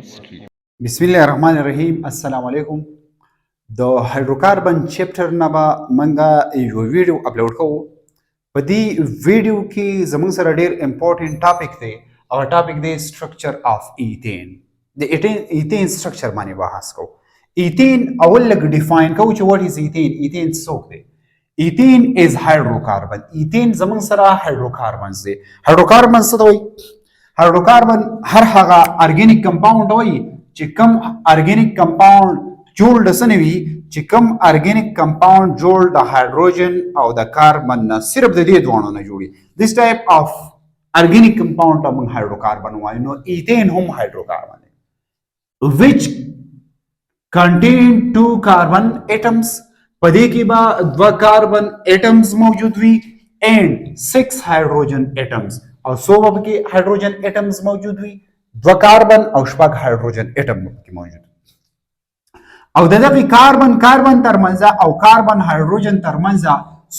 chemistry. بسم الله الرحمن الرحیم. السلام علیکم. د هایدروکاربن چپټر نه به موږ یو ویډیو اپلوډ کوو. په دې ویډیو کې زموږ سره ډېر امپورټنټ ټاپک دی. هغه ټاپک دی سټرکچر اف ایثین. د ایثین سټرکچر باندې بحث کوو. ایثین اول لږ ډیفاین کوو چې واټ از ایثین. ایثین څوک دی؟ ایثین از هایدروکاربن. ایثین زموږ سره هایدروکاربنز دی. هایدروکاربنز څه ته وایي؟ هایدروکاربن هر هغه ارګینیک کمپاوند وایي چې کوم ارګینیک کمپاوند جوړ د څه نه وي، چې کوم ارګینیک کمپاوند جوړ د هایدروجن او د کاربن نه، صرف د دې دوانو نه جوړي. دس ټایپ اف ارګینیک کمپاوند ته موږ هایدروکاربن وایو. نو ایثین هم هایدروکاربن دی which contain 2 carbon atoms. په دې کې به 2 کاربن اتمز موجود وي and 6 hydrogen atoms. او څو به کې هایدروجن اتمز موجود وي؟ 2 کاربن او 6 هایدروجن اتم کې موجود. او دغه کاربن ترمنځ او کاربن هایدروجن ترمنځ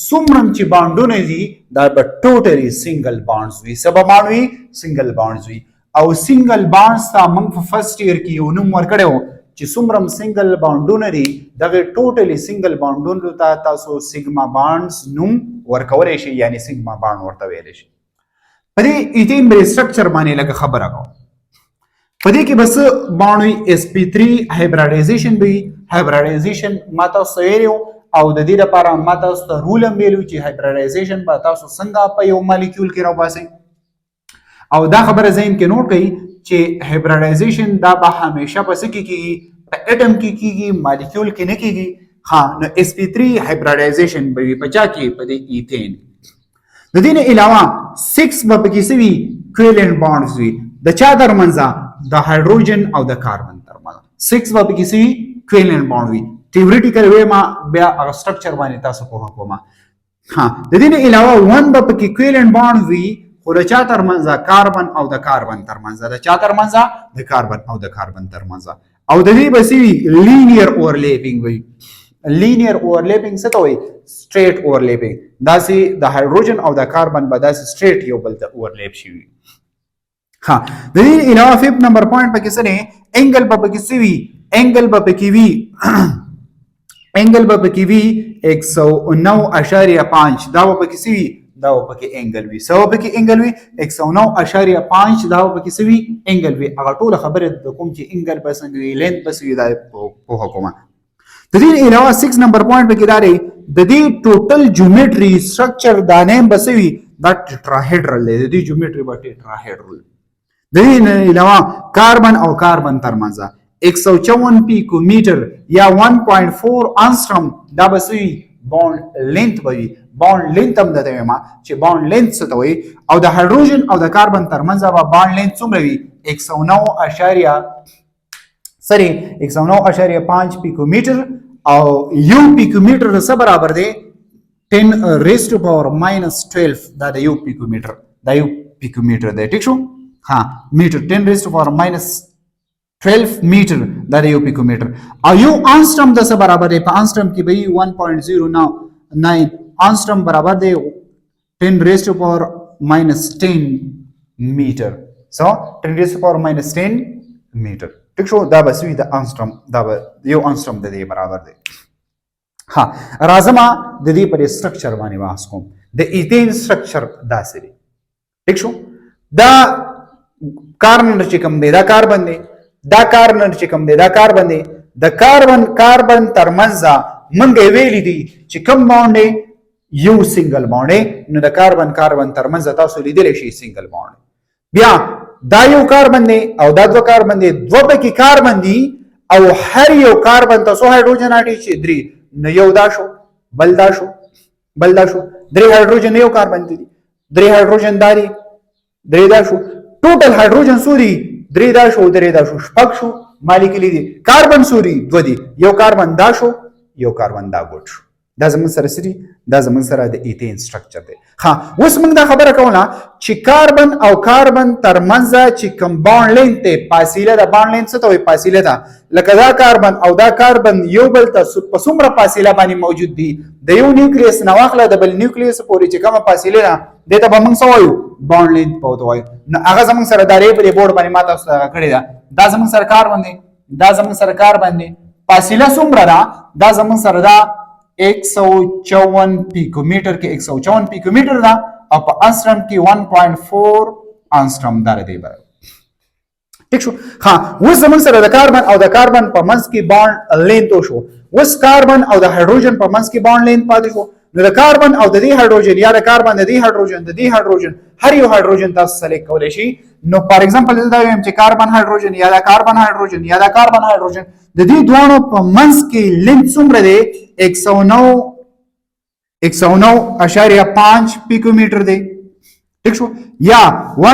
څومره چې بانډونه دي دا به ټوټلی سنگل بانډز وي. څه به بانډ وي؟ سنگل بانډز وي. او سنگل بانډز ته موږ په فرست ایئر کې یو نوم ورکړی چې څومره سنگل بانډونه دي دغه ټوټلی سنگل بانډونو ته تاسو سیګما بانډز نوم ورکولی شي، یعنی سیګما بانډ ورته ویلی شي. په دې ایثین بل سټرکچر باندې لږ خبره کوم. په دې کې بس بانډ وي sp3 هایبریډایزیشن وي. هایبریډایزیشن ما تاسو ویلو او د دې لپاره ما تاسو ته رول هم ویلو چې هایبریډایزیشن به تاسو څنګه په یو مالیکول کې راوباسئ. او دا خبره ذهن کې نوٹ کړئ چې هایبریډایزیشن دا به همیشه په څه کې کیږي؟ په اټم کې کیږي، مالیکول کې نه کیږي. ها، نو sp3 هایبریډایزیشن به وي په چا کې؟ په دې ایثین. د دې نه علاوه 6 به پکې څه وي؟ کویلنٹ بانډز وي. د چا ترمنځ؟ د هایدروجن او د کاربن ترمنځ 6 به پکې څه وي؟ کویلنٹ بانډ وي. تیوریټیکل وی ما بیا هغه سټرکچر باندې تاسو پوهه کوم. ها، د دې نه علاوه 1 به پکې کویلنٹ بانډ وي، خو د چا ترمنځ؟ کاربن او د کاربن ترمنځ. د چا ترمنځ؟ د کاربن او د کاربن ترمنځ. او د دې به څه وي؟ لینیر اورلیپینګ وي. لینیر اورلیپینګ څه ته وایي؟ سټریټ اورلیپینګ. داسې د هایدروجن او د کاربن به داسې سټریټ یو بل ته اورلیپ شي. ها، د دې علاوه 5 نمبر پوینټ پکې څه دی؟ انګل به پکې څه وي؟ انګل به پکې وي انګل به پکې وي 109.5. دا به پکې څه وي؟ دا به پکې انګل وي. څه به پکې انګل وي؟ 109.5. دا به پکې څه وي؟ انګل وي. هغه ټوله خبره د کوم چې انګل به څنګه وي، لینث به څه وي، دا پوهه کومه. د دې علاوه 6 نمبر پوینټ پکې دا دی د دې ټوټل جیومټري سټرکچر دا نیم به څه وي؟ دا ټیټراهیډرل دی. د دې جیومټري به ټیټراهیډرل. د دې علاوه کاربن او کاربن ترمنځ 154 پیکومیټر یا 1.4 انسټرم دا به څه وي؟ بانډ لینث به وي. بانډ لینث هم درته وایم چې بانډ لینث څه ته وایي. او د هایدروجن او د کاربن ترمنځ به بانډ لینث څومره وي؟ 109.5 پیکومیټر. او یو پیکومیټر څه برابر دی؟ 10⁻⁻12. دا د یو پیکومیټر، دا یو پیکومیټر دی. ٹھیک شو؟ ها، میټر 10⁻⁻12 میټر دا د یو پیکومیټر. او یو انسټرم د څه برابر دی؟ په انسټرم کې به 1.09 انسټرم برابر دی 10⁻⁻10 میټر. سو 10⁻⁻10 میټر. ٹھیک شو؟ دا به سوي د انسټرم، دا به یو انسټرم د دې برابر دی. ها، راځم د دې پر سټرکچر باندې بحث کوم. د ایثین سټرکچر داسې دی. ٹھیک شو؟ دا کاربن چې کوم دی دا کاربن دی. دا کاربن چې کوم دی دا کاربن دی. د کاربن ترمنځ موږ ویلي دي چې کوم بانډ یو سنگل بانډ. نو د کاربن ترمنځ تاسو لیدلی شي سنگل بانډ. بیا دا یو کاربن دی او دا 2 کاربن دی. 2 پکې کاربن دی او هر یو کاربن ته څو هایدروجن اړ شي؟ 3. نو یو دا شو، بل دا شو، بل دا شو. 3 هایدروجن یو کاربن دی. 3 هایدروجن داري، 3 دا شو. ټوټل هایدروجن سوري 3 دا شو، 3 دا شو، 6 شو. مالیکول دي. کاربن سوري 2 دي. یو کاربن دا شو، یو کاربن دا ګوت شو. دا زموږ سره سری، دا زموږ سره د ایثین سټرکچر دی. ها، اوس موږ دا خبره کوله چې کاربن او کاربن ترمنځ چې کوم بانډ لینث دی، فاصله د بانډ لینث څه ته وایي؟ فاصله ده. لکه دا کاربن او دا کاربن یو بل ته په څومره فاصله باندې موجود دي؟ د یو نیوکلیس نه واخله د بل نیوکلیس پورې چې کومه فاصله ده دې ته به موږ څه وایو؟ بانډ لینث په وایو. نو هغه زموږ سره د ری په بورډ باندې ما تاسو ته کړی ده دا زمون سره کاربن دی دا زمون سره کاربن دی فاصله څومره ده دا زمون سره ده 154 پیکومیټر کې 154 پیکومیټر ده او په انسترم کې 1.4 انسترم دا دی برابر ٹھیک شو ها اوس زمون سره د کاربن او د کاربن په منځ کې بانډ لینث شو اوس کاربن او د هایدروجن په منځ کې بانډ لینث پاتې شو نو د کاربن او د دې هایدروجن یا د کاربن د دې هایدروجن هر یو هایدروجن تاسو سلیکټ کولای شي نو فار ایگزامپل دا وایم چې کاربن هایدروجن یا د کاربن هایدروجن یا د کاربن هایدروجن د دې دوه په منځ کې لینث څومره دی 109.5 پیکومیټر دی ٹھیک شو یا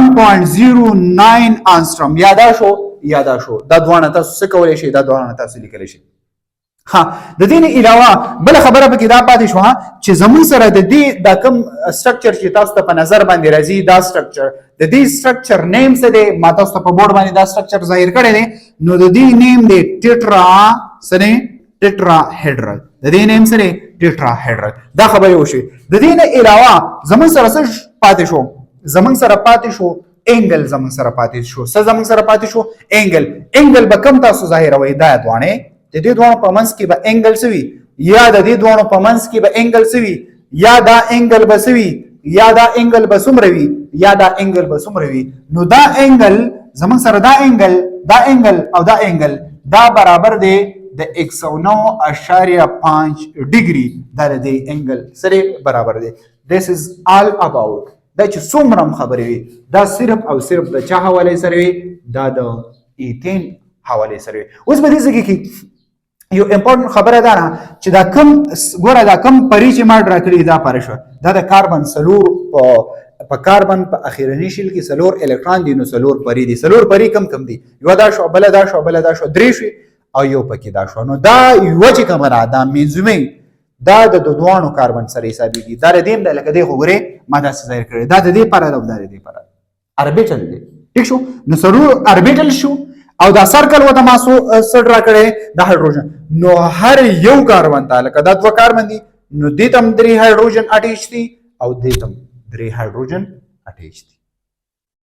1.09 انسترم یا شو دا دوانه تاسو څه کولای شئ دا دوانه تاسو لیکلی شئ ها د دې نه علاوه بل خبره پکې دا پاتې شو چې زمون سره د دې دا کوم سټرکچر چې تاسو ته په نظر باندې راځي دا سټرکچر د دې سټرکچر نیم څه دی ما تاسو ته په بورډ باندې دا سټرکچر ظاهر کړی دی نو د دې نیم دی ټیټرا هیډرل د دې نیم سره ټیټرا هیډرل دا خبره وشي د دې نه علاوه زمون سره څه پاتې شو زمون سره پاتې شو انګل زمون سره پاتې شو څه زمون سره پاتې شو انګل به کم تاسو ظاهروي دا دوانه د دې دوه په منځ کې به انګل سوي یا د دې دوه په منځ کې به انګل سوي یا دا انګل به سوي یا دا انګل به سمروي یا دا انګل به سمروي نو دا انګل زمون سره دا انګل او دا انګل دا برابر دی د 109.5 ډیګري دا د انګل سره برابر دی this is all about دا چې څومره خبرې وي دا صرف او صرف د چا حواله سره وي دا د ایتین حواله سره وي اوس به دې ځکه کې یو امپورټنت خبره ده چې دا کم ګوره دا کم پری چې ما ډرا کړی دا پاره شو دا د کاربن سلور په کاربن په اخیرنی شیل کې سلور الکترون دي نو سلور پری دي سلور پری کم دي یو دا شو بل دا شو درې شي او یو پکې دا شو نو دا یو چې کومه دا مینځومي دا د دوانو کاربن سره حسابيږي دا د دې لکه د غوره ما دا ظاهر کړی دا د دې پر د دې پر اربیټل دی ٹھیک شو نو سلور اربیټل شو او دا سرکل وته ما سر را کړي د هایدروجن نو هر یو کاربن ته لکه دا دوه کاربن دي نو دې تم 3 هایدروجن اٹیچ دي او دې تم 3 هایدروجن اٹیچ دي